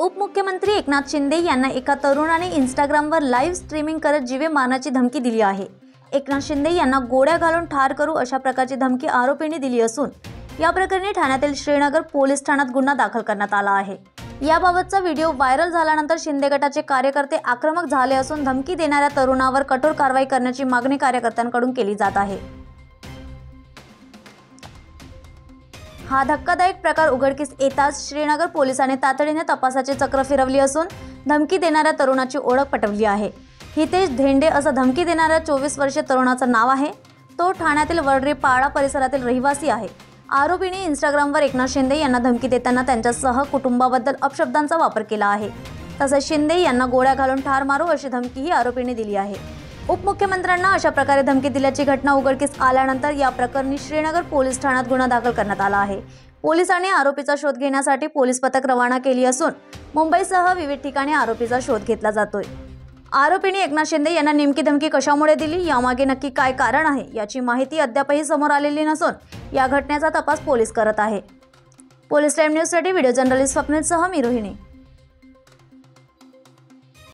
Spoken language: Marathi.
उपमुख्यमंत्री एकनाथ शिंदे यांना एका तरुणाने इंस्टाग्रामवर लाईव्ह स्ट्रीमिंग करत जीवे मारण्याची धमकी दिली आहे। एकनाथ शिंदे यांना गोळ्या घालून ठार करू अशा प्रकारची धमकी आरोपींनी दिली असून या प्रकरणी ठाण्यातील श्रीनगर पोलीस ठाण्यात गुन्हा दाखल करण्यात आला आहे। याबाबतचा व्हिडिओ व्हायरल झाल्यानंतर शिंदे गटाचे कार्यकर्ते आक्रमक झाले असून धमकी देणाऱ्या तरुणावर कठोर कारवाई करण्याची मागणी कार्यकर्त्यांकडून केली जात आहे। हा धक्कादायक प्रकार उघडकीस येताच श्रीनगर पोलिसांनी तातडीने तपासाची चक्र फिरवली असून धमकी देणाऱ्या तरुणाची ओळख पटवली आहे। हितेश धेंडे असं धमकी देणाऱ्या 24 वर्षीय तरुणाचं नाव आहे। तो ठाण्यातील वडरी पाडा परिसरातील रहिवासी आहे। आरोपीने इंस्टाग्रामवर एकनाथ शिंदे यांना धमकी देताना त्यांच्या कुटुंबाबद्दल अपशब्दांचा वापर केला आहे। तसेच शिंदे यांना गोळ्या घालून ठार मारू अशी धमकीही आरोपीने दिली आहे। उपमुख्यमंत्र्यांना अशा प्रकारे धमकी दिल्याची घटना उघडकीस आल्यानंतर या प्रकरणी श्रीनगर पोलीस ठाण्यात गुन्हा दाखल करण्यात आला आहे। पोलिसांनी आरोपीचा शोध घेण्यासाठी पोलीस पथक रवाना केली असून मुंबईसह विविध ठिकाणी आरोपीचा शोध घेतला जातोय। आरोपीने एकनाथ शिंदे यांना नेमकी धमकी कशामुळे दिली, यामागे नक्की काय कारण आहे याची माहिती अद्यापही समोर आलेली नसून या घटनेचा तपास पोलीस करत आहे। पोलीस टाइम न्यूजसाठी व्हिडिओ जर्नलिस्ट स्वप्नीलसह मी रोहिणी।